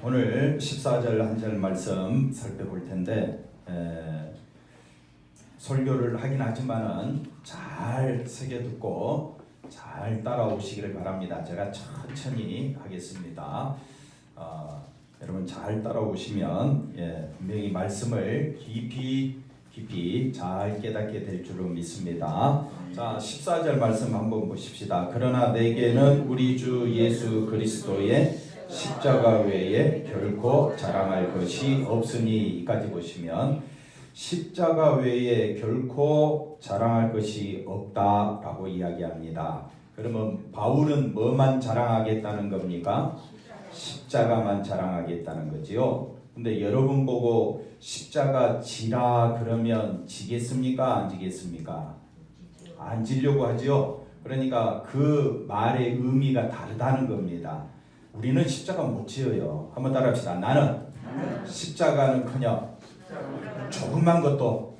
오늘 14절 한 절 말씀 살펴볼 텐데 설교를 하긴 하지만은 잘 새겨 듣고 잘 따라오시기를 바랍니다. 제가 천천히 하겠습니다. 여러분 잘 따라오시면 분명히 말씀을 깊이 잘 깨닫게 될 줄로 믿습니다. 자, 14절 말씀 한번 보십시다. 그러나 내게는 우리 주 예수 그리스도의 십자가 외에 결코 자랑할 것이 없으니, 이까지 보시면 십자가 외에 결코 자랑할 것이 없다라고 이야기합니다. 그러면 바울은 뭐만 자랑하겠다는 겁니까? 십자가만 자랑하겠다는 거지요. 근데 여러분 보고 십자가 지라 그러면 지겠습니까? 안 지겠습니까? 안 지려고 하지요. 그러니까 그 말의 의미가 다르다는 겁니다. 우리는 십자가 못 지어요. 한번 따라합시다. 나는 십자가는커녕 조금만 것도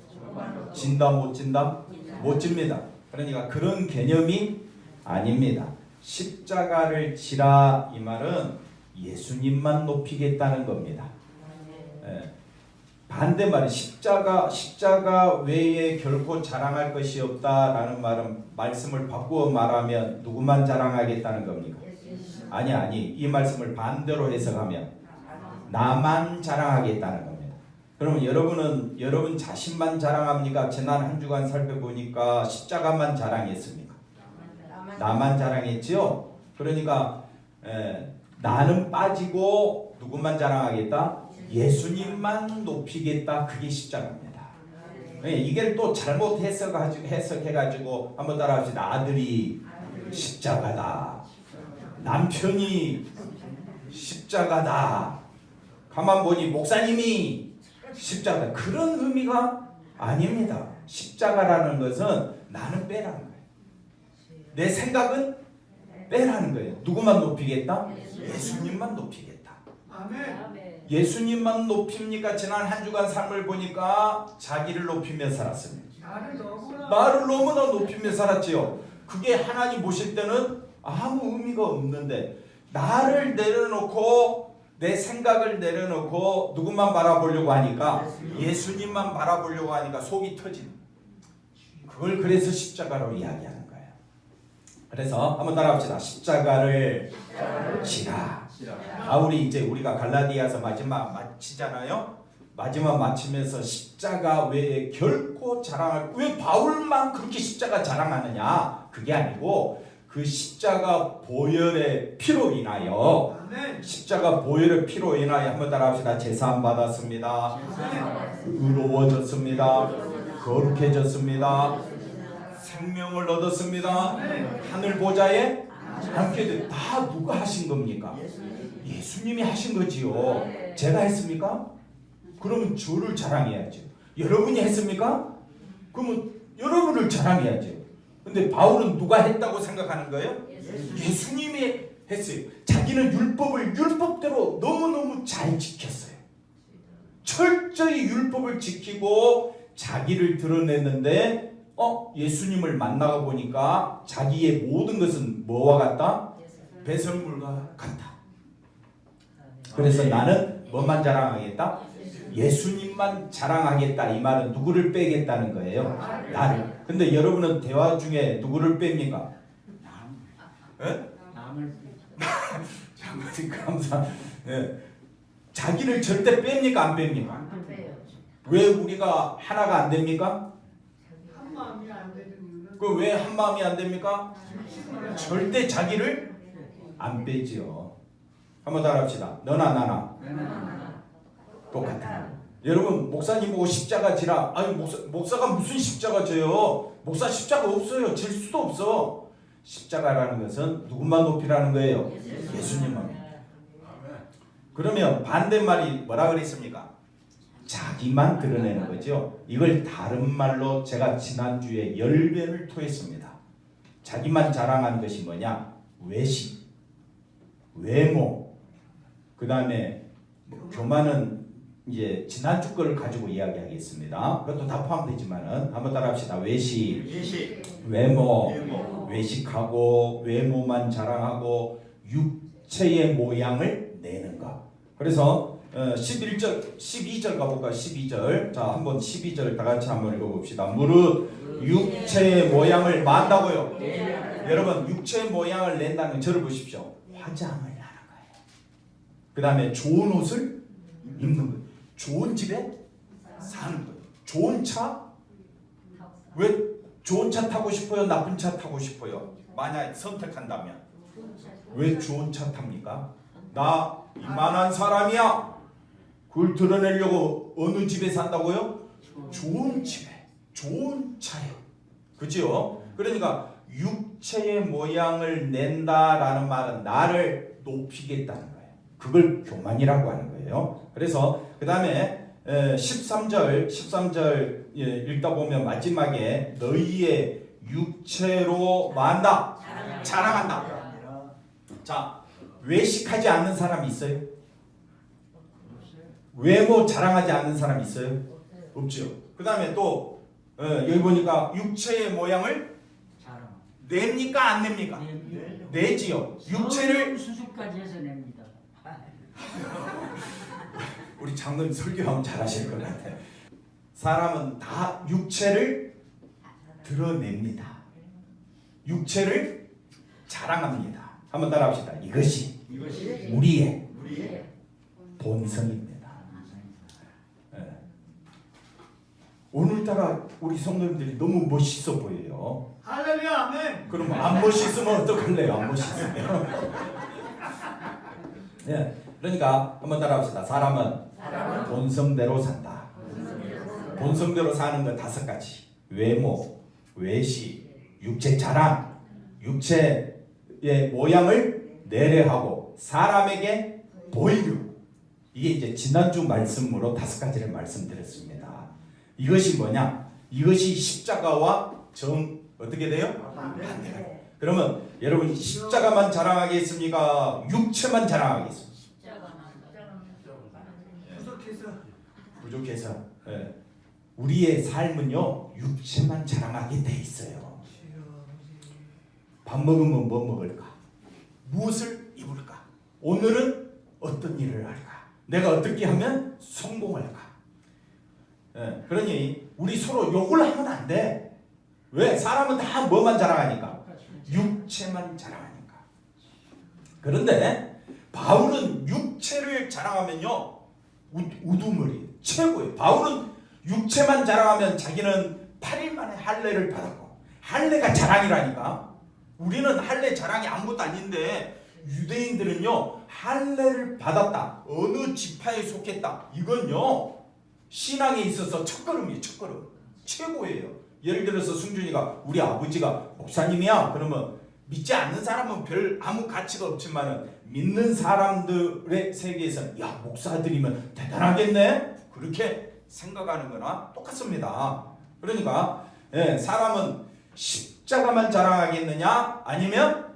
진다 못 진다? 못 집니다. 그러니까 그런 개념이 아닙니다. 십자가를 지라 이 말은 예수님만 높이겠다는 겁니다. 반대말은 십자가 외에 결코 자랑할 것이 없다라는 말은 말씀을 바꾸어 말하면 누구만 자랑하겠다는 겁니까? 아니 이 말씀을 반대로 해석하면 나만 자랑하겠다는 겁니다. 그러면 여러분은 여러분 자신만 자랑합니까? 지난 한 주간 살펴보니까 십자가만 자랑했습니까? 나만 자랑했지요. 그러니까 나는 빠지고 누구만 자랑하겠다? 예수님만 높이겠다. 그게 십자가입니다. 이게 또 잘못 해석해가지고 한번 따라합시다. 아들이 십자가다. 남편이 십자가다. 가만 보니 목사님이 십자가다. 그런 의미가 아닙니다. 십자가라는 것은 나는 빼라는 거예요. 내 생각은 빼라는 거예요. 누구만 높이겠다? 예수님만 높이겠다. 아멘. 예수님만 높입니까? 지난 한 주간 삶을 보니까 자기를 높이며 살았습니다. 나를 너무나 높이며 살았지요. 그게 하나님 보실 때는 아무 의미가 없는데, 나를 내려놓고 내 생각을 내려놓고 누구만 바라보려고 하니까, 예수님만 바라보려고 하니까 속이 터지는, 그걸 그래서 십자가로 이야기하는 거예요. 그래서 한번 따라합시다. 십자가를 지라. 바울이 이제 우리가 갈라디아서 마지막 마치잖아요. 마지막 마치면서 십자가 외에 결코 자랑할, 왜 바울만 그렇게 십자가 자랑하느냐? 그게 아니고 그 십자가 보혈의 피로 인하여, 십자가 보혈의 피로 인하여 한번 따라합시다. 제사함 받았습니다. 의로워졌습니다. 거룩해졌습니다. 생명을 얻었습니다. 하늘 보좌에 함께. 다 누가 하신 겁니까? 예수님이 하신 거지요. 제가 했습니까? 그러면 저를 자랑해야죠. 여러분이 했습니까? 그러면 여러분을 자랑해야죠. 근데 바울은 누가 했다고 생각하는 거예요? 예수님이 했어요. 자기는 율법을 율법대로 너무너무 잘 지켰어요. 철저히 율법을 지키고 자기를 드러냈는데 예수님을 만나가 보니까 자기의 모든 것은 뭐와 같다? 배설물과 같다. 그래서 나는 뭐만 자랑하겠다? 예수님만 자랑하겠다. 이 말은 누구를 빼겠다는 거예요? 나를. 근데 여러분은 대화 중에 누구를 뺍니까? 남을. 장관님 감사. 자기를 절대 뺍니까? 안 뺍니까? 안 빼요. 왜 우리가 하나가 안 됩니까? 한 마음이 안 되는 이유는 그 왜 한 마음이 안 됩니까? 절대 자기를 안 빼지요. 한번 따라합시다. 너나 나나 똑같아요. 여러분 목사님 보고 십자가 지라. 아니 목사가 무슨 십자가 져요? 목사 십자가 없어요. 질 수도 없어. 십자가라는 것은 누구만 높이라는 거예요? 예수님만. 그러면 반대말이 뭐라 그랬습니까? 자기만 드러내는 거죠. 이걸 다른 말로 제가 지난주에 10배를 토했습니다. 자기만 자랑하는 것이 뭐냐? 외식, 외모, 그 다음에 교만은 이제 지난주 거를 가지고 이야기하겠습니다. 그것도 다 포함되지만은 한번 따라합시다. 외식, 외모, 외식하고 외모만 자랑하고 육체의 모양을 내는 것. 그래서 11절, 12절 가볼까요? 12절. 자, 한번 12절 다 같이 한번 읽어봅시다. 무릇 육체의 모양을 만다고요. 여러분, 육체의 모양을 낸다는 건 저를 보십시오. 화장을 하는 거예요. 그 다음에 좋은 옷을 입는 거예요. 좋은 집에 사는 거예요. 좋은 차? 왜 좋은 차 타고 싶어요? 나쁜 차 타고 싶어요? 만약 선택한다면 왜 좋은 차 탑니까? 나 이만한 사람이야. 그걸 드러내려고 어느 집에 산다고요? 좋은 집에, 좋은 차요. 그죠? 그러니까 육체의 모양을 낸다라는 말은 나를 높이겠다는 거예요. 그걸 교만이라고 하는 거예요. 그래서 그 다음에 13절 읽다 보면 마지막에 너희의 육체로 뭐한다? 자랑한다. 자, 외식하지 않는 사람이 있어요? 외모 자랑하지 않는 사람이 있어요? 없죠. 그 다음에 또 여기 보니까 육체의 모양을 냅니까 안 냅니까? 내지요. 육체를 수술까지 해서 냅니다. 우리 장로님 설교하면 잘하실 것 같아. 사람은 다 육체를 드러냅니다. 육체를 자랑합니다. 한번 따라합시다. 이것이 우리의 본성입니다. 네. 오늘따라 우리 성도님들이 너무 멋있어 보여요. 할렐루야 아멘. 그럼 안 멋있으면 어떡할래요? 안 멋있으면. 네. 그러니까 한번 따라합시다. 사람은 본성대로 산다. 본성대로 사는 것 5가지. 외모, 외식, 육체 자랑, 육체의 모양을 내려하고 사람에게 보이려고. 이게 이제 지난주 말씀으로 5가지를 말씀드렸습니다. 이것이 뭐냐? 이것이 십자가와 어떻게 돼요? 반대가. 그러면 여러분 십자가만 자랑하겠습니까? 육체만 자랑하겠습니까? 부족해서 우리의 삶은요 육체만 자랑하게 돼 있어요. 밥 먹으면 뭐 먹을까? 무엇을 입을까? 오늘은 어떤 일을 할까? 내가 어떻게 하면 성공할까? 그러니 우리 서로 욕을 하면 안 돼. 왜? 사람은 다 뭐만 자랑하니까? 육체만 자랑하니까. 그런데 바울은 육체를 자랑하면요 우두머리 최고예요. 바울은 육체만 자랑하면 자기는 8일 만에 할례를 받았고, 할례가 자랑이라니까. 우리는 할례 자랑이 아무것도 아닌데 유대인들은요 할례를 받았다, 어느 지파에 속했다, 이건요 신앙에 있어서 첫걸음이에요. 첫걸음. 최고예요. 예를 들어서 승준이가 우리 아버지가 목사님이야 그러면 믿지 않는 사람은 별 아무 가치가 없지만 믿는 사람들의 세계에서는 야 목사들이면 대단하겠네 그렇게 생각하는 거나 똑같습니다. 그러니까 사람은 십자가만 자랑하겠느냐 아니면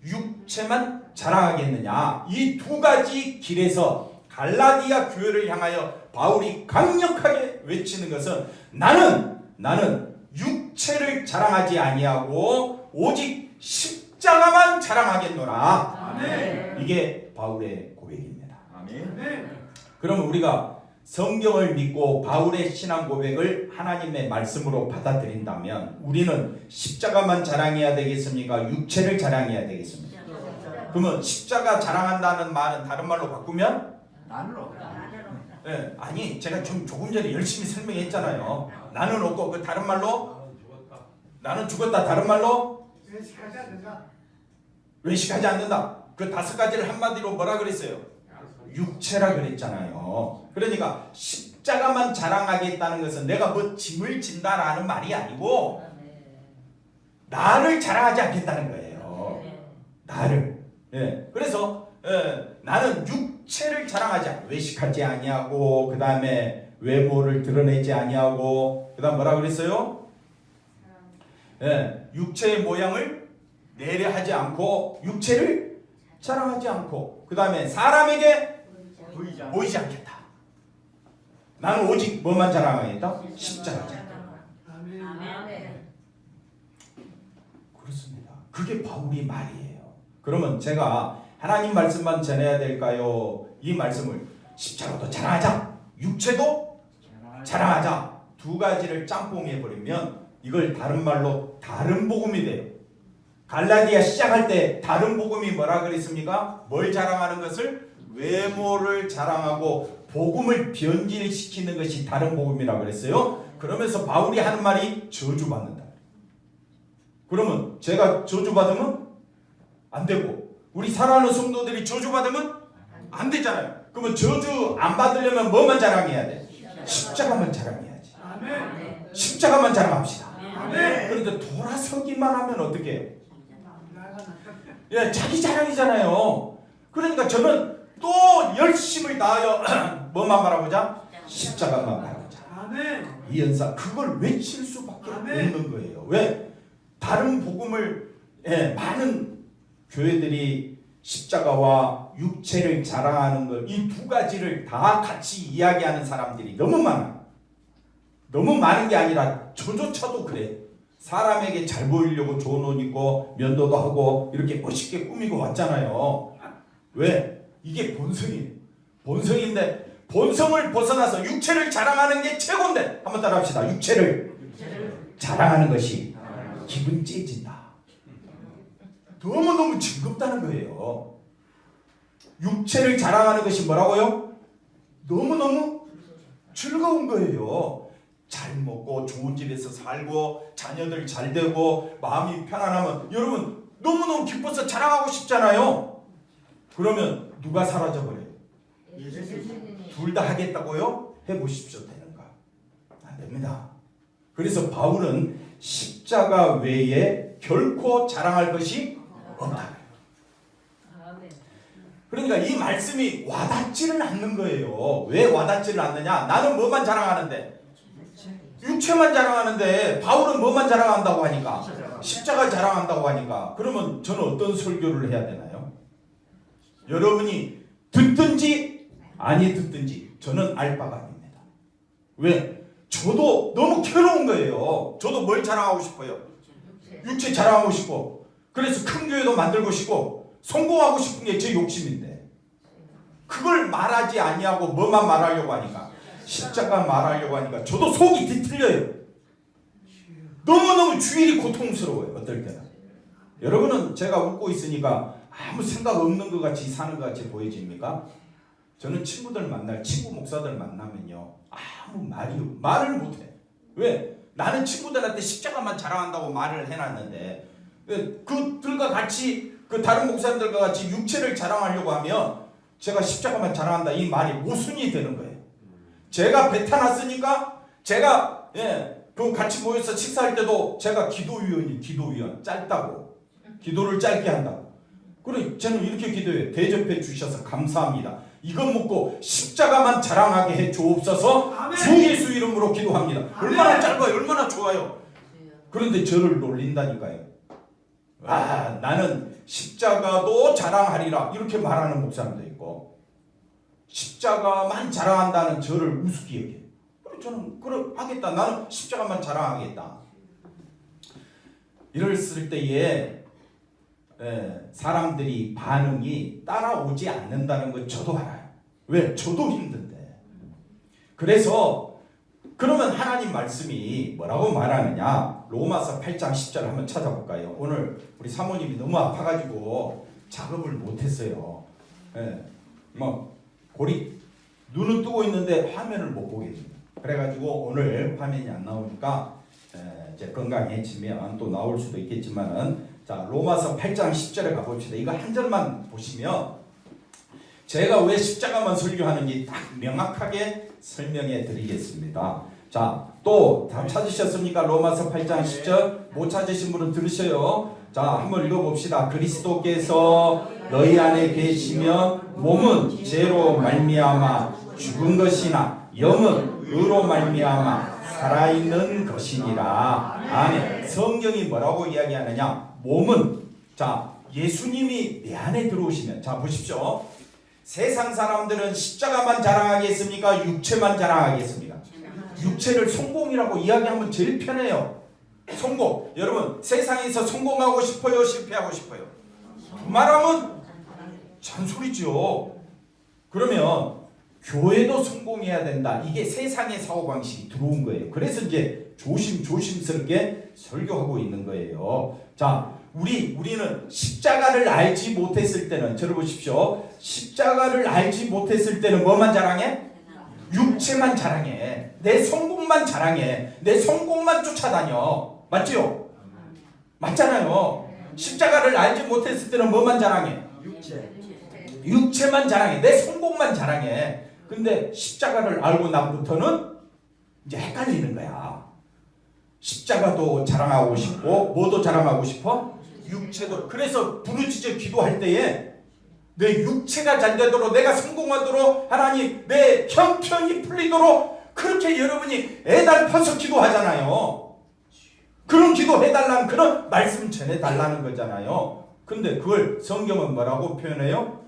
육체만 자랑하겠느냐, 이 2가지 길에서 갈라디아 교회를 향하여 바울이 강력하게 외치는 것은 나는 육체를 자랑하지 아니하고 오직 십자가만 자랑하겠노라. 아멘. 이게 바울의 고백입니다. 아멘. 그러면 우리가 성경을 믿고 바울의 신앙 고백을 하나님의 말씀으로 받아들인다면 우리는 십자가만 자랑해야 되겠습니까? 육체를 자랑해야 되겠습니까? 그러면 십자가 자랑한다는 말은 다른 말로 바꾸면? 아니 제가 조금 전에 열심히 설명했잖아요. 나는 없고 그 다른 말로? 나는 죽었다 다른 말로? 외식하지 않는다. 외식하지 않는다. 그 5가지를 한마디로 뭐라 그랬어요? 육체라 그랬잖아요. 그러니까 십자가만 자랑하겠다는 것은 내가 뭐 짐을 진다라는 말이 아니고 나를 자랑하지 않겠다는 거예요. 나를. 그래서 나는 육체를 자랑하지 않고 외식하지 아니하고 그 다음에 외모를 드러내지 아니하고 그 다음 뭐라 그랬어요? 육체의 모양을 내려하지 않고 육체를 자랑하지 않고 그 다음에 사람에게 보이지 않겠다. 나는 오직 뭐만 자랑하겠다? 십자가 자랑. 그렇습니다. 그게 바울이 말이에요. 그러면 제가 하나님 말씀만 전해야 될까요? 이 말씀을 십자가도 자랑하자, 육체도 자랑하자, 두 가지를 짬뽕해 버리면 이걸 다른 말로 다른 복음이 돼요. 갈라디아 시작할 때 다른 복음이 뭐라 그랬습니까? 뭘 자랑하는 것을? 외모를 자랑하고 복음을 변질시키는 것이 다른 복음이라고 그랬어요. 그러면서 바울이 하는 말이 저주받는다. 그러면 제가 저주받으면 안 되고 우리 사랑하는 성도들이 저주받으면 안 되잖아요. 그러면 저주 안 받으려면 뭐만 자랑해야 돼? 십자가만 자랑해야지. 아멘. 십자가만 자랑합시다. 아멘. 그런데 돌아서기만 하면 어떻게 해요? 예, 자기 자랑이잖아요. 그러니까 저는 또 열심을 다하여 뭐만 바라보자? 십자가만 바라보자. 아멘. 이 연사 그걸 외칠 수밖에 없는 거예요. 왜? 다른 복음을 많은 교회들이 십자가와 육체를 자랑하는 것, 이 두 가지를 다 같이 이야기하는 사람들이 너무 많아요. 너무 많은 게 아니라 저조차도 그래. 사람에게 잘 보이려고 좋은 옷 입고 면도도 하고 이렇게 멋있게 꾸미고 왔잖아요. 왜? 이게 본성이에요. 본성인데 본성을 벗어나서 육체를 자랑하는 게 최고인데 한번 따라합시다. 육체를 자랑하는 것이 기분 째진다. 너무너무 즐겁다는 거예요. 육체를 자랑하는 것이 뭐라고요? 너무너무 즐거운 거예요. 잘 먹고 좋은 집에서 살고 자녀들 잘 되고 마음이 편안하면 여러분 너무너무 기뻐서 자랑하고 싶잖아요. 그러면 누가 사라져버려요? 둘 다 하겠다고요? 해보십시오. 되는가? 안 됩니다. 그래서 바울은 십자가 외에 결코 자랑할 것이 없다. 그러니까 이 말씀이 와닿지를 않는 거예요. 왜 와닿지를 않느냐? 나는 뭐만 자랑하는데? 육체만 자랑하는데 바울은 뭐만 자랑한다고 하니까? 십자가 자랑한다고 하니까. 그러면 저는 어떤 설교를 해야 되나요? 여러분이 듣든지 아니 듣든지 저는 알 바가 아닙니다. 왜? 저도 너무 괴로운 거예요. 저도 뭘 자랑하고 싶어요? 육체 자랑하고 싶고 그래서 큰 교회도 만들고 싶고 성공하고 싶은 게 제 욕심인데 그걸 말하지 아니하고 뭐만 말하려고 하니까 십자가 말하려고 하니까 저도 속이 뒤틀려요. 너무너무 주일이 고통스러워요. 어떨 때는. 여러분은 제가 웃고 있으니까 아무 생각 없는 것 같이 사는 것 같이 보여집니까? 저는 친구들 만날 친구 목사들 만나면요 아무 말을 못해. 왜? 나는 친구들한테 십자가만 자랑한다고 말을 해놨는데 그들과 같이 그 다른 목사님들과 같이 육체를 자랑하려고 하면 제가 십자가만 자랑한다 이 말이 모순이 되는 거예요. 제가 뱉어놨으니까 제가 그 같이 모여서 식사할 때도 제가 기도위원 짧다고 기도를 짧게 한다고. 그래 저는 이렇게 기도해요. 대접해 주셔서 감사합니다. 이것 묻고 십자가만 자랑하게 해 주옵소서. 주 예수 이름으로 기도합니다. 얼마나 짧아요. 얼마나 좋아요. 그런데 저를 놀린다니까요. 와 나는 십자가도 자랑하리라 이렇게 말하는 목사님도 있고 십자가만 자랑한다는 저를 우습게 여겨요. 그래 저는 그래 하겠다. 나는 십자가만 자랑하겠다. 이랬을 때에 사람들이 반응이 따라오지 않는다는 걸 저도 알아요. 왜? 저도 힘든데. 그래서 그러면 하나님 말씀이 뭐라고 말하느냐? 로마서 8장 10절 한번 찾아볼까요? 오늘 우리 사모님이 너무 아파가지고 작업을 못했어요. 골이 눈은 뜨고 있는데 화면을 못 보겠습니다. 그래가지고 오늘 화면이 안 나오니까 이제 건강해지면 또 나올 수도 있겠지만은 자 로마서 8장 10절에 가봅시다. 이거 한 절만 보시면 제가 왜 십자가만 설교하는지 딱 명확하게 설명해 드리겠습니다. 자, 또 다 찾으셨습니까? 로마서 8장 10절 못 찾으신 분은 들으셔요. 자, 한번 읽어봅시다. 그리스도께서 너희 안에 계시면 몸은 죄로 말미암아 죽은 것이나 영은 의로 말미암아 살아있는 것이니라. 아멘. 성경이 뭐라고 이야기하느냐? 몸은 자 예수님이 내 안에 들어오시면 자 보십시오. 세상 사람들은 십자가만 자랑하겠습니까? 육체만 자랑하겠습니까? 육체를 성공이라고 이야기하면 제일 편해요. 성공. 여러분 세상에서 성공하고 싶어요? 실패하고 싶어요? 말하면 잔소리죠. 그러면 교회도 성공해야 된다. 이게 세상의 사고방식이 들어온 거예요. 그래서 이제 조심스럽게 설교하고 있는 거예요. 자, 우리는 십자가를 알지 못했을 때는, 저를 보십시오. 십자가를 알지 못했을 때는 뭐만 자랑해? 육체만 자랑해. 내 성공만 자랑해. 내 성공만 쫓아다녀. 맞지요? 맞잖아요. 십자가를 알지 못했을 때는 뭐만 자랑해? 육체만 자랑해. 내 성공만 자랑해. 근데 십자가를 알고 나부터는 이제 헷갈리는 거야. 십자가도 자랑하고 싶고 뭐도 자랑하고 싶어? 육체도. 그래서 부르짖어 기도할 때에 내 육체가 잘 되도록, 내가 성공하도록, 하나님 내 형편이 풀리도록 그렇게 여러분이 애달퍼서 기도하잖아요. 그런 기도 해달라는, 그런 말씀 전해달라는 거잖아요. 근데 그걸 성경은 뭐라고 표현해요?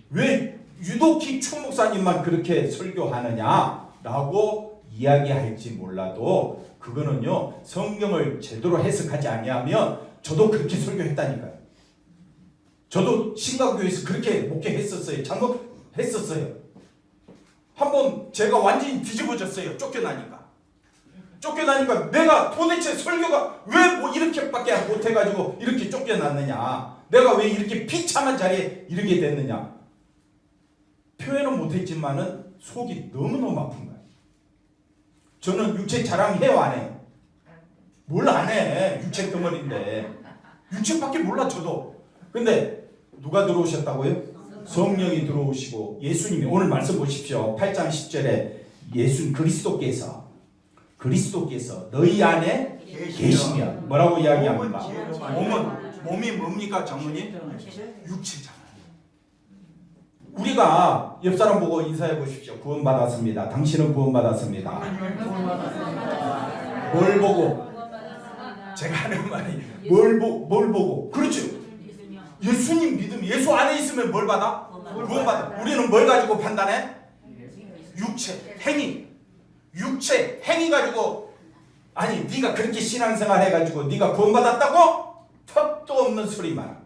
왜 유독히 추 목사님만 그렇게 설교하느냐라고 이야기할지 몰라도 그거는요, 성경을 제대로 해석하지 아니하면 저도 그렇게 설교했다니까요. 저도 신각교회에서 그렇게 목회했었어요. 잘못했었어요. 한번 제가 완전히 뒤집어졌어요. 쫓겨나니까 내가 도대체 설교가 왜 뭐 이렇게밖에 못해가지고 이렇게 쫓겨났느냐, 내가 왜 이렇게 비참한 자리에 이르게 됐느냐. 표현은 못했지만은 속이 너무너무 아픈 거예요. 저는 육체 자랑해요, 안 해요? 뭘 안 해? 육체 덩어리인데. 육체밖에 몰라 저도. 근데 누가 들어오셨다고요? 성령이 들어오시고 예수님이, 오늘 말씀 보십시오. 8장 10절에 예수 그리스도께서 너희 안에 계시면 뭐라고 이야기합니까? 몸이 뭡니까 장로님? 육체잖아요. 우리가 옆 사람 보고 인사해 보십시오. 구원받았습니다. 당신은 구원받았습니다. 뭘 보고? 제가 하는 말이 뭘 보고? 그렇죠. 예수님 믿음, 예수 안에 있으면 뭘 받아? 구원받아. 우리는 뭘 가지고 판단해? 육체, 육체 행위 가지고. 아니, 네가 그렇게 신앙생활 해가지고 네가 구원받았다고? 턱도 없는 소리만.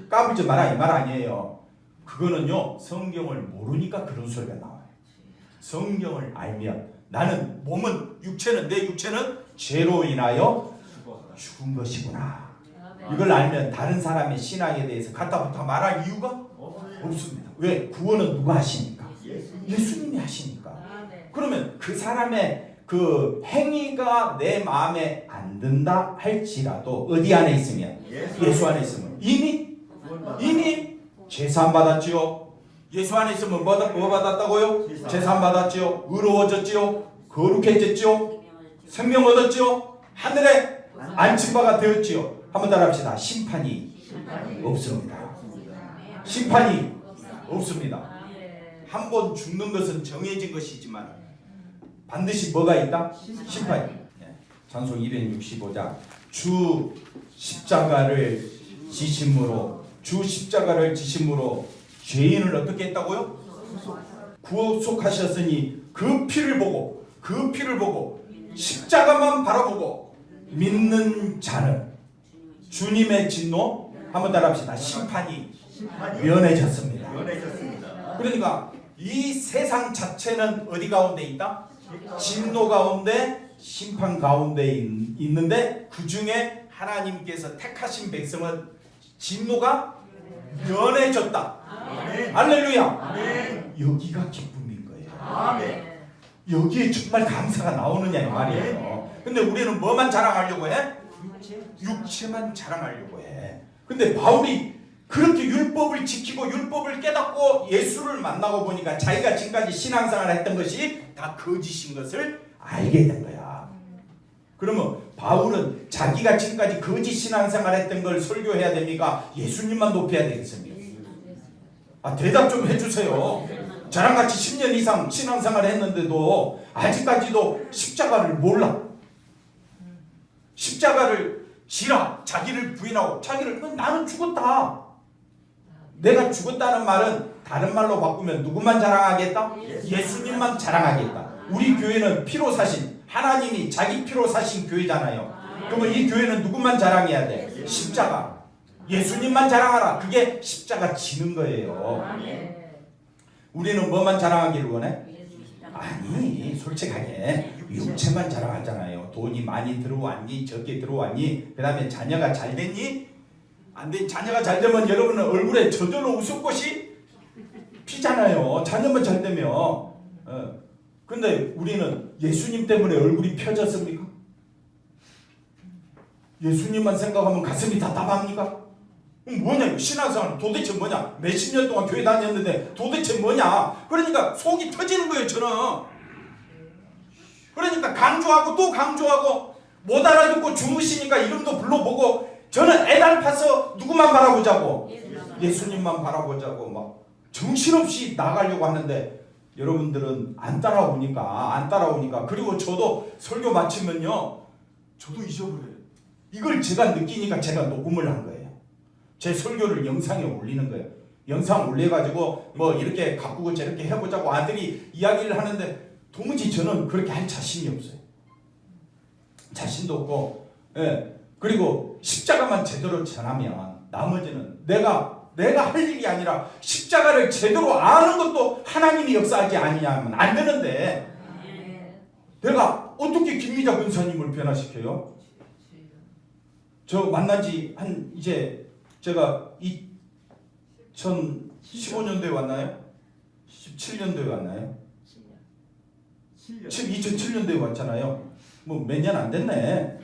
까불지 마라 이 말 아니에요. 그거는요, 성경을 모르니까 그런 소리가 나와요. 성경을 알면, 나는 내 육체는 죄로 인하여 죽은 것이구나. 이걸 알면 다른 사람의 신앙에 대해서 갖다부터 말할 이유가 없습니다. 왜? 구원은 누가 하시니까? 예수님이 하시니까. 그러면 그 사람의 그 행위가 내 마음에 안 든다 할지라도 어디 안에 있으면? 예수 안에 있으면 이미 제사함 받았지요. 예수 안에 있으면 뭐 받았다고요? 제사함 받았지요. 의로워졌지요. 거룩해졌지요. 생명 얻었지요. 하늘에 앉힌 바가 되었지요. 한번 따라합시다. 심판이 없습니다. 심판이 없습니다. 한 번 죽는 것은 정해진 것이지만 반드시 뭐가 있다? 심판이. 찬송 265장. 주 십자가를 지심으로 죄인을 어떻게 했다고요? 구속하셨으니 그 피를 보고 십자가만 바라보고 믿는 자는 주님의 진노, 한번 따라합시다. 심판이 면해졌습니다. 그러니까 이 세상 자체는 어디 가운데 있다? 진노 가운데, 심판 가운데 있는데 그 중에 하나님께서 택하신 백성은 진노가 면해졌다. 할렐루야. 여기가 기쁨인 거예요. 여기에 정말 감사가 나오느냐 이 말이에요. 근데 우리는 뭐만 자랑하려고 해? 육체만 자랑하려고 해. 근데 바울이 그렇게 율법을 지키고 율법을 깨닫고 예수를 만나고 보니까 자기가 지금까지 신앙생활을 했던 것이 다 거짓인 것을 알게 된 거야. 그러면 바울은 자기가 지금까지 거짓 신앙생활 했던 걸 설교해야 됩니까? 예수님만 높여야 되겠습니까? 대답 좀 해주세요. 저랑 같이 10년 이상 신앙생활을 했는데도 아직까지도 십자가를 몰라. 십자가를 지라, 자기를 부인하고 나는 죽었다. 내가 죽었다는 말은 다른 말로 바꾸면 누구만 자랑하겠다? 예수님만 자랑하겠다. 우리 교회는 피로 사신, 하나님이 자기 피로 사신 교회잖아요. 그러면 이 교회는 누구만 자랑해야 돼? 십자가. 예수님만 자랑하라. 그게 십자가 지는 거예요. 우리는 뭐만 자랑하기를 원해? 아니, 솔직하게 육체만 자랑하잖아요. 돈이 많이 들어왔니? 적게 들어왔니? 그 다음에 자녀가 잘 됐니? 안 된, 자녀가 잘 되면 여러분은 얼굴에 저절로 웃음꽃이 피잖아요. 자녀만 잘 되면. 근데 우리는 예수님 때문에 얼굴이 펴졌습니까? 예수님만 생각하면 가슴이 답답합니까? 뭐냐 이거 신앙생활 도대체 뭐냐? 몇십 년 동안 교회 다녔는데 도대체 뭐냐? 그러니까 속이 터지는 거예요. 저는. 그러니까 강조하고 또 강조하고 못 알아듣고 주무시니까 이름도 불러보고 저는 애달파서 누구만 바라보자고? 예수님만 바라보자고 막 정신없이 나가려고 하는데 여러분들은 안 따라오니까 그리고 저도 설교 마치면요 저도 잊어버려요. 이걸 제가 느끼니까 제가 녹음을 한 거예요. 제 설교를 영상에 올리는 거예요. 영상 올려가지고 뭐 이렇게 가꾸고 저렇게 해보자고 아들이 이야기를 하는데 도무지 저는 그렇게 할 자신이 없어요. 자신도 없고, 예. 그리고 십자가만 제대로 전하면 나머지는 내가 할 일이 아니라 십자가를 제대로 아는 것도 하나님이 역사하지 아니냐면 안 되는데 내가 어떻게 김미자 권사님을 변화시켜요? 저 만난 지 한 이제 제가 2015년도에 왔나요? 17년도에 왔나요? 2007년도에 왔잖아요. 뭐 몇 년 안 됐네.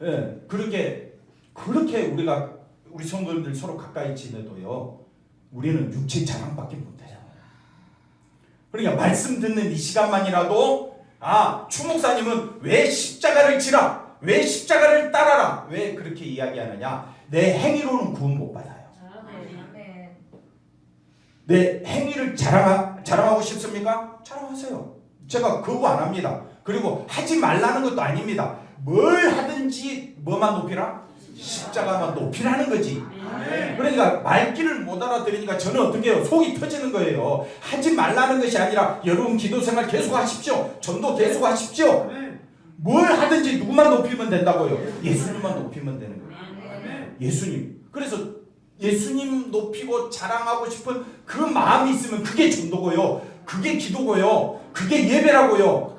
예, 그렇게 우리 성도님들 서로 가까이 지내도요. 우리는 육체 자랑밖에 못해요. 그러니까 말씀 듣는 이 시간만이라도 추 목사님은 왜 십자가를 지라? 왜 십자가를 따라라? 왜 그렇게 이야기하느냐? 내 행위로는 구원 못 받아요. 내 행위를 자랑하고 싶습니까? 자랑하세요. 제가 거부 안 합니다. 그리고 하지 말라는 것도 아닙니다. 뭘 하든지 뭐만 높이라? 십자가만 높이라는 거지. 그러니까 말귀를 못 알아들으니까 저는 어떻게 해요? 속이 터지는 거예요. 하지 말라는 것이 아니라 여러분 기도 생활 계속 하십시오. 전도 계속 하십시오. 뭘 하든지 누구만 높이면 된다고요? 예수님만 높이면 되는 거예요. 예수님. 그래서 예수님 높이고 자랑하고 싶은 그 마음이 있으면 그게 전도고요. 그게 기도고요. 그게 예배라고요.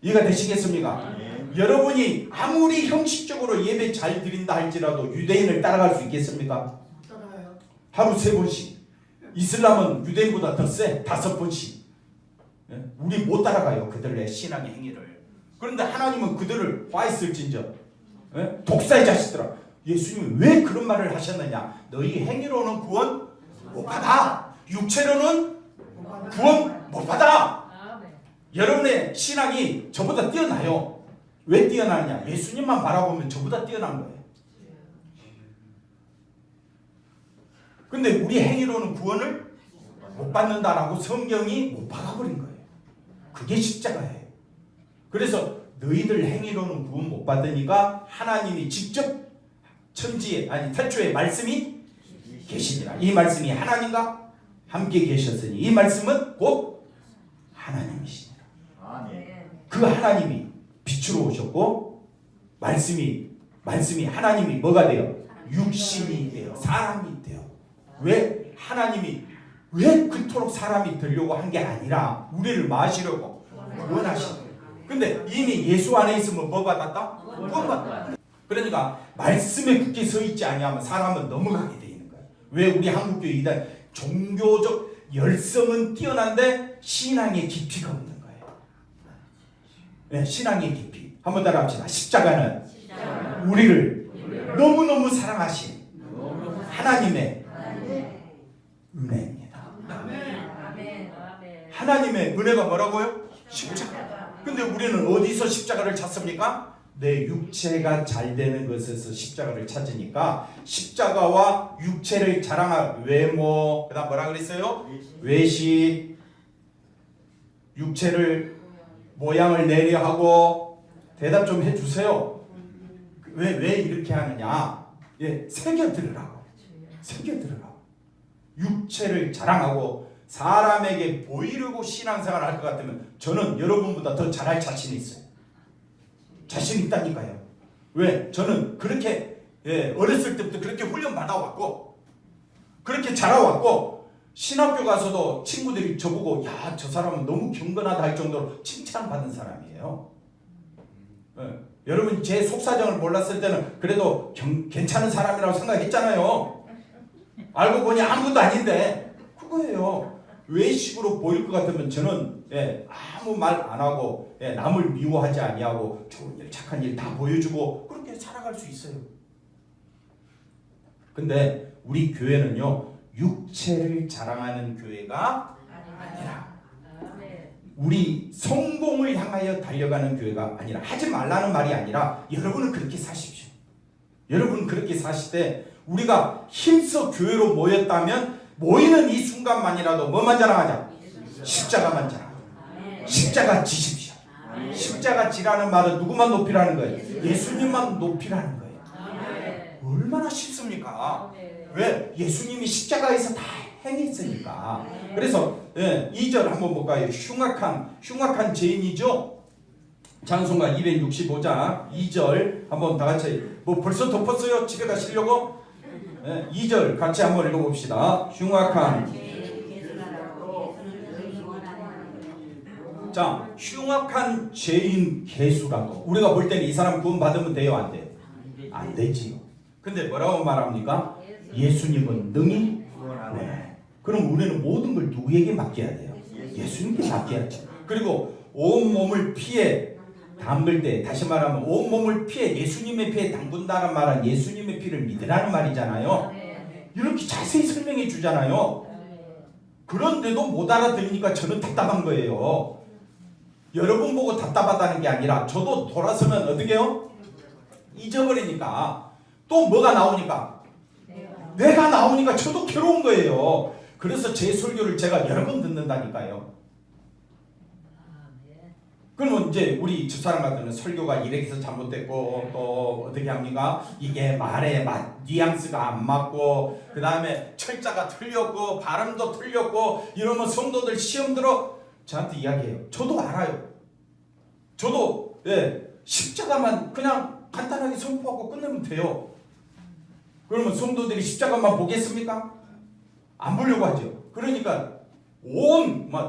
이해가 되시겠습니까? 여러분이 아무리 형식적으로 예배 잘 드린다 할지라도 유대인을 따라갈 수 있겠습니까? 하루 3번씩. 이슬람은 유대인보다 더 세. 5번씩. 우리 못 따라가요. 그들의 신앙의 행위를. 그런데 하나님은 그들을 화 있을진저 독사의 자식들아. 예수님이 왜 그런 말을 하셨느냐? 너희 행위로는 구원 못 받아. 육체로는 구원 못 받아. 여러분의 신앙이 저보다 뛰어나요. 왜 뛰어나느냐? 예수님만 바라보면 저보다 뛰어난 거예요. 근데 우리 행위로는 구원을 못 받는다라고 성경이 못 박아버린 거예요. 그게 십자가예요. 그래서 너희들 행위로는 구원 못 받으니까 하나님이 직접 태초에 말씀이 계시니라. 이 말씀이 하나님과 함께 계셨으니 이 말씀은 곧 하나님이시니라. 그 하나님이 빛으로 오셨고 말씀이 하나님이 뭐가 돼요? 육신이 돼요. 사람이 돼요. 왜 하나님이 왜 그토록 사람이 되려고 한 게 아니라 우리를 마시려고 원하시는. 근데 이미 예수 안에 있으면 뭐 받았다? 구원 받았다. 그러니까 말씀에 굳게 서 있지 아니하면 사람은 넘어가게 돼 있는 거예요. 왜 우리 한국교회 이단 종교적 열성은 뛰어난데 신앙의 깊이가 없는 거예요. 네, 신앙의 깊이. 한번 따라합시다. 십자가는 우리를 너무너무 사랑하신 하나님의 은혜입니다. 하나님의 은혜가 뭐라고요? 십자가. 근데 우리는 어디서 십자가를 찾습니까? 내 육체가 잘 되는 것에서 십자가를 찾으니까 십자가와 육체를 자랑할 외모, 그 다음 뭐라 그랬어요? 외식, 육체를 모양을 내려 하고. 대답 좀 해주세요. 왜 이렇게 하느냐? 새겨들으라고. 육체를 자랑하고 사람에게 보이려고 신앙생활을 할 것 같으면 저는 여러분보다 더 잘할 자신이 있어요. 자신 있다니까요. 왜? 저는 그렇게 어렸을 때부터 그렇게 훈련 받아왔고 그렇게 자라왔고 신학교 가서도 친구들이 저보고 야, 저 사람은 너무 경건하다 할 정도로 칭찬받은 사람이에요. 예. 여러분 제 속사정을 몰랐을 때는 그래도 괜찮은 사람이라고 생각했잖아요. 알고 보니 아무것도 아닌데 그거예요. 외식으로 보일 것 같으면 저는 아무 말 안 하고 남을 미워하지 아니하고 좋은 일 착한 일 다 보여주고 그렇게 살아갈 수 있어요. 근데 우리 교회는요 육체를 자랑하는 교회가 아니라 우리 성공을 향하여 달려가는 교회가 아니라 하지 말라는 말이 아니라 여러분은 그렇게 사십시오. 여러분 그렇게 사실 때 우리가 힘써 교회로 모였다면 모이는 이 순간만이라도 뭐만 자랑하자? 십자가만 자랑하자. 십자가 지십시오. 십자가 지라는 말은 누구만 높이라는 거예요? 예수님만 높이라는 거예요. 얼마나 쉽습니까? 왜? 예수님이 십자가에서 다 행했으니까. 그래서 2절 한번 볼까요? 흉악한 죄인이죠. 찬송가 265장 2절 한번 다 같이 뭐 벌써 덮었어요? 집에 가시려고? 2절 같이 한번 읽어봅시다. 흉악한 죄인 개수라고. 우리가 볼 때는 이 사람 구원 받으면 돼요? 안 돼요? 안 되지요. 근데 뭐라고 말합니까? 예수님은 능히 그럼 우리는 모든 걸 누구에게 맡겨야 돼요? 예수님께 맡겨야죠. 그리고 온몸을 피에 담글 때 다시 말하면 온몸을 피에 예수님의 피에 담근다는 말은 예수님의 피를 믿으라는 말이잖아요. 이렇게 자세히 설명해 주잖아요. 그런데도 못 알아들으니까 저는 답답한 거예요. 여러분 보고 답답하다는 게 아니라 저도 돌아서면 어떻게 해요? 잊어버리니까 또 뭐가 나오니까 내가 나오니까 저도 괴로운 거예요. 그래서 제 설교를 제가 여러 번 듣는다니까요. 그러면 이제 우리 집사람 같은 설교가 이렇게 해서 잘못됐고 또 어떻게 합니까? 이게 말에 뉘앙스가 안 맞고 그 다음에 철자가 틀렸고 발음도 틀렸고 이러면 성도들 시험 들어 저한테 이야기해요. 저도 알아요. 저도 십자가만 그냥 간단하게 선포하고 끝내면 돼요. 그러면 성도들이 십자가만 보겠습니까? 안 보려고 하죠. 그러니까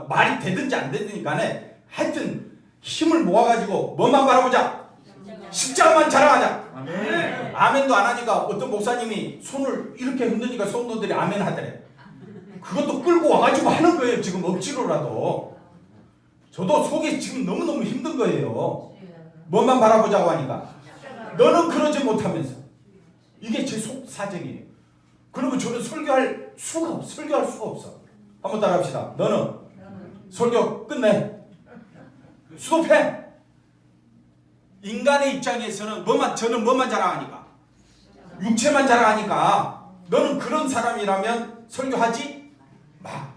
말이 되든지 안 되든지 간에 하여튼 힘을 모아가지고 뭐만 바라보자? 십자가만 자랑하자. 아멘. 아멘도 안 하니까 어떤 목사님이 손을 이렇게 흔드니까 성도들이 아멘 하더래. 그것도 끌고 와가지고 하는 거예요. 지금 억지로라도. 저도 속이 지금 너무너무 힘든 거예요. 뭐만 바라보자고 하니까. 너는 그러지 못하면서. 이게 제 속 사정이에요. 그러면 저는 설교할 수가 없어. 한번 따라합시다. 너는 설교 끝내. 수도패. 인간의 입장에서는 저는 뭐만 자랑하니까? 육체만 자랑하니까 너는 그런 사람이라면 설교하지 마.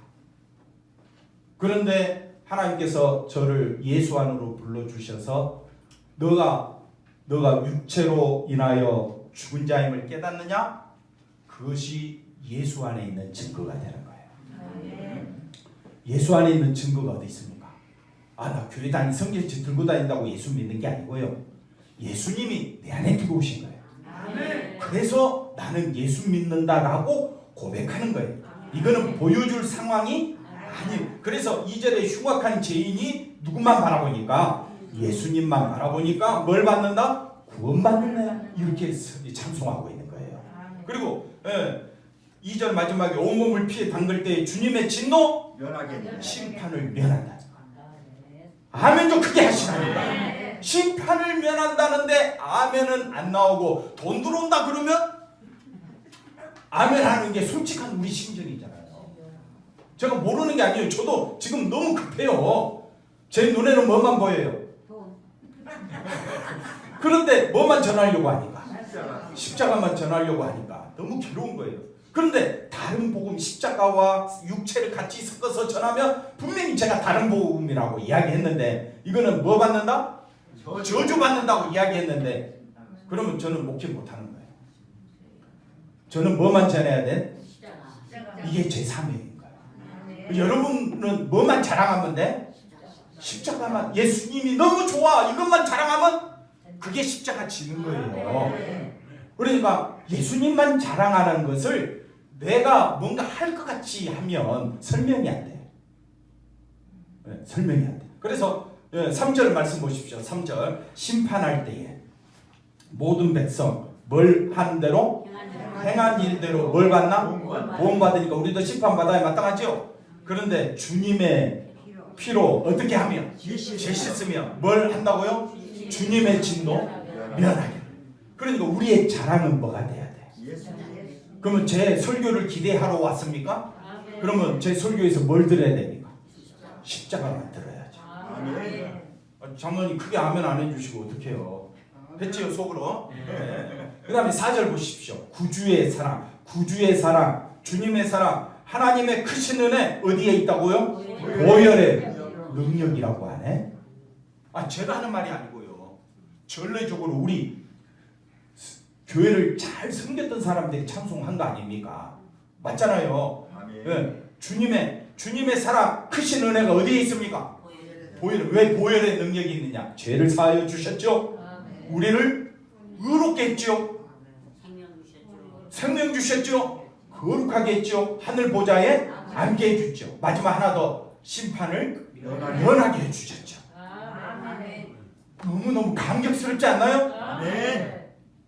그런데 하나님께서 저를 예수 안으로 불러주셔서 너가 육체로 인하여 죽은 자임을 깨닫느냐? 그것이 예수 안에 있는 증거가 되는 거예요. 예수 안에 있는 증거가 어디 있습니까? 나 교회 성경책 들고 다닌다고 예수 믿는 게 아니고요. 예수님이 내 안에 들어오신 거예요. 그래서 나는 예수 믿는다라고 고백하는 거예요. 이거는 보여줄 상황이 아니에요. 그래서 2절에 흉악한 죄인이 누구만 바라보니까 예수님만 바라보니까 뭘 받는다? 구원받는다. 이렇게 찬송하고 있는 거예요. 그리고 2절 마지막에 온몸을 피해 담글 때 주님의 진노 심판을 면한다. 아멘 좀 크게 하시라니까. 심판을 면한다는데 아멘은 안 나오고 돈 들어온다 그러면 아멘 하는 게 솔직한 우리 심정이잖아요. 제가 모르는 게 아니에요. 저도 지금 너무 급해요. 제 눈에는 뭐만 보여요? 그런데 뭐만 전하려고 하니까? 십자가만 전하려고 하니까 너무 괴로운 거예요. 그런데 다른 복음 십자가와 육체를 같이 섞어서 전하면 분명히 제가 다른 복음이라고 이야기했는데 이거는 뭐 받는다? 저주 받는다고 이야기했는데 그러면 저는 목회 못하는 거예요. 저는 뭐만 전해야 돼? 이게 제 사명인 거예요. 여러분은 뭐만 자랑하면 돼? 십자가만. 예수님이 너무 좋아 이것만 자랑하면 그게 십자가 지는 거예요. 그러니까 예수님만 자랑하는 것을 내가 뭔가 할 것 같이 하면 설명이 안 돼. 설명이 안 돼. 그래서 3절 말씀 보십시오. 3절 심판할 때에 모든 백성 뭘 한 대로 행한 일대로 뭘 받나? 보험 받으니까 우리도 심판 받아야 마땅하죠. 그런데 주님의 피로 어떻게 하며 죄 씻으며 뭘 한다고요? 주님의 진노 면하게. 그러니까 우리의 자랑은 뭐가 돼야 돼? 그러면 제 설교를 기대하러 왔습니까? 그러면 제 설교에서 뭘 들어야 됩니까? 십자가만 들어야죠. 장로님 크게 아멘 안 해주시고 어떡해요? 했지요 속으로? 그 다음에 4절 보십시오. 구주의 사랑, 구주의 사랑, 주님의 사랑, 하나님의 크신 은혜 어디에 있다고요? 보혈의 능력이라고 하네. 제가 하는 말이 아니고요. 전례적으로 우리 교회를 잘 섬겼던 사람들이 찬송한 거 아닙니까? 맞잖아요. 주님의 사랑, 크신 은혜가 어디에 있습니까? 왜 보혈의 능력이 있느냐? 죄를 사하여 주셨죠. 우리를 의롭게 했죠. 생명 주셨죠. 거룩하게 했죠. 하늘 보좌에 앉게 해주죠. 마지막 하나 더 심판을 면하게 해주셨죠. 너무너무 감격스럽지 않나요?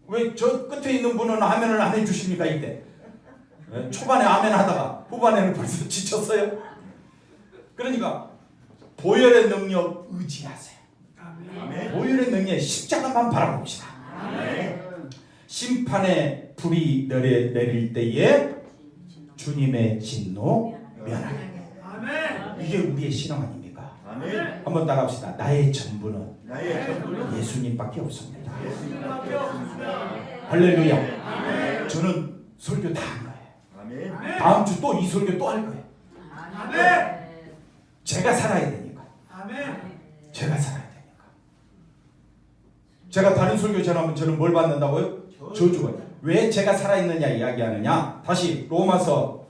왜 저 끝에 있는 분은 아멘을 안 해주십니까 이때? 초반에 아멘 하다가 후반에는 벌써 지쳤어요. 그러니까 보혈의 능력 의지하세요. 보혈의 능력 십자가만 바라봅시다. 심판의 불이 내릴 때에 주님의 진노 면하게. 이게 우리의 신앙 아닙니까? 한번 따라합시다. 나의 전부는 예수님밖에 없습니다. 할렐루야. 저는 설교 다 한 거예요. 다음 주 또 이 설교 또 할 거예요. 제가 살아야 되니까. 제가 살아야 되니까. 제가 다른 설교 전하면 저는 뭘 받는다고요? 저주가. 왜 제가 살아있느냐 이야기하느냐? 다시 로마서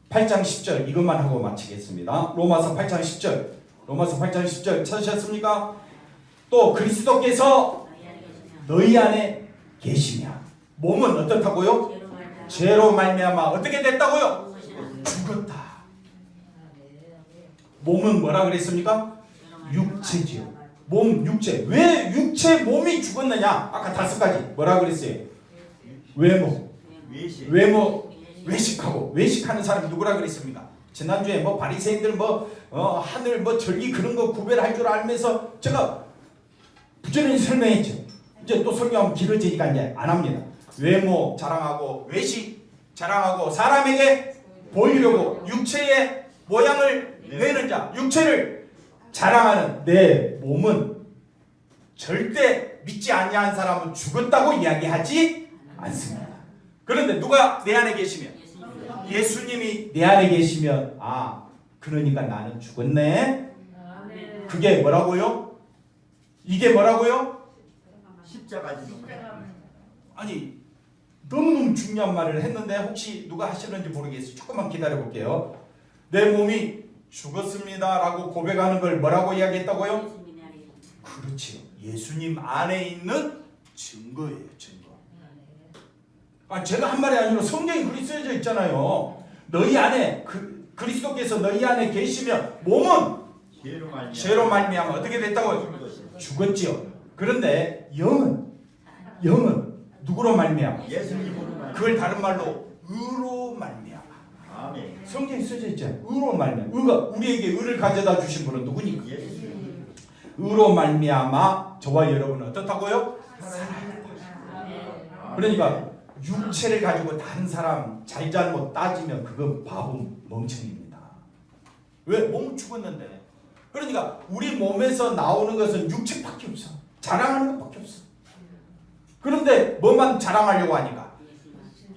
8장 10절 이것만 하고 마치겠습니다. 로마서 8장 10절. 로마서 8장 10절 찾으셨습니까? 또 그리스도께서 너희 안에 계시며 몸은 어떻다고요? 죄로 말미암아 어떻게 됐다고요? 죽었다. 몸은 뭐라 그랬습니까? 육체지요. 몸, 육체. 왜 육체 몸이 죽었느냐? 아까 5가지 뭐라 그랬어요? 외모, 외식하고 외식하는 사람이 누구라 그랬습니까? 지난주에 바리새인들 하늘 절기 그런 거 구별할 줄 알면서 제가 부지런히 설명했죠. 이제 또 설명하면 길어지니까 이제 안 합니다. 외모 자랑하고 외식 자랑하고 사람에게 보이려고 육체의 모양을 내는 자, 육체를 자랑하는 내 몸은 절대 믿지 아니한 사람은 죽었다고 이야기하지 않습니다. 그런데 누가 내 안에 계시면 예수님이 내 안에 계시면 그러니까 나는 죽었네. 그게 뭐라고요? 이게 뭐라고요? 십자가지. 아니 너무너무 중요한 말을 했는데 혹시 누가 하시는지 모르겠어요. 조금만 기다려 볼게요. 내 몸이 죽었습니다 라고 고백하는 걸 뭐라고 이야기했다고요? 그렇지요. 예수님 안에 있는 증거예요. 증거. 제가 한 말이 아니라 성경이 그리 쓰여져 있잖아요. 너희 안에 그리스도께서 너희 안에 계시면 몸은 죄로 말미암아 어떻게 됐다고요? 죽었지요. 그런데 영은 누구로 말미암아? 그걸 다른 말로 의로 말미암아. 성경에 쓰여져 있잖아요. 의로 말미암아. 의가 우리에게 의를 가져다 주신 분은 누구니까? 의로 말미암아 저와 여러분은 어떻다고요? 그러니까 육체를 가지고 다른 사람 잘잘못 따지면 그건 바보 멍청입니다. 왜? 몸은 죽었는데. 그러니까 우리 몸에서 나오는 것은 육체밖에 없어. 자랑하는 것밖에 없어. 그런데 뭐만 자랑하려고 하니까?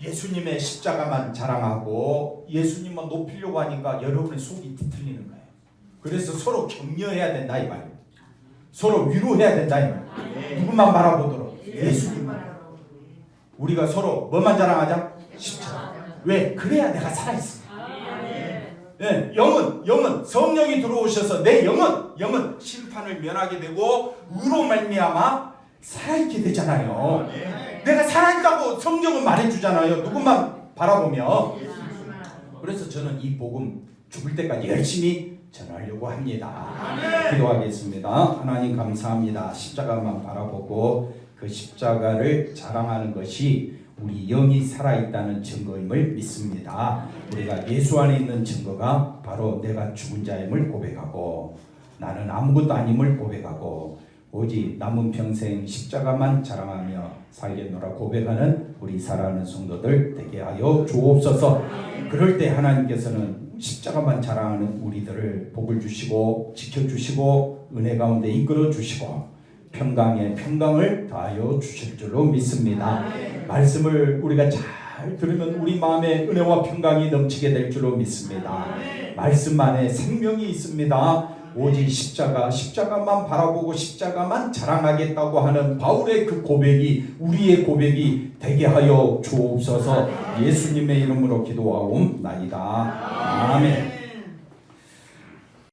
예수님의 십자가만 자랑하고 예수님만 높이려고 하니까 여러분의 속이 뒤틀리는 거예요. 그래서 서로 격려해야 된다 이 말이에요. 서로 위로해야 된다 이 말이에요. 누구만 바라보도록? 예수님만. 우리가 서로 뭐만 자랑하자? 십자가. 왜? 그래야 내가 살아있어. 네, 영은 성령이 들어오셔서 내 영은 심판을 면하게 되고 의로 말미암아 살아있게 되잖아요. 내가 살아있다고 성경은 말해주잖아요. 누구만 바라보며. 그래서 저는 이 복음 죽을 때까지 열심히 전하려고 합니다. 기도하겠습니다. 하나님 감사합니다. 십자가만 바라보고 그 십자가를 자랑하는 것이 우리 영이 살아있다는 증거임을 믿습니다. 우리가 예수 안에 있는 증거가 바로 내가 죽은 자임을 고백하고 나는 아무것도 아님을 고백하고 오직 남은 평생 십자가만 자랑하며 살겠노라 고백하는 우리 사랑하는 성도들 되게 하여 주옵소서. 그럴 때 하나님께서는 십자가만 자랑하는 우리들을 복을 주시고 지켜주시고 은혜 가운데 이끌어 주시고 평강에 평강을 더하여 주실 줄로 믿습니다. 말씀을 우리가 잘 들으면 우리 마음에 은혜와 평강이 넘치게 될 줄로 믿습니다. 말씀 안에 생명이 있습니다. 오직 십자가만 바라보고 십자가만 자랑하겠다고 하는 바울의 그 고백이 우리의 고백이 되게 하여 주옵소서. 예수님의 이름으로 기도하옵나이다. 아멘.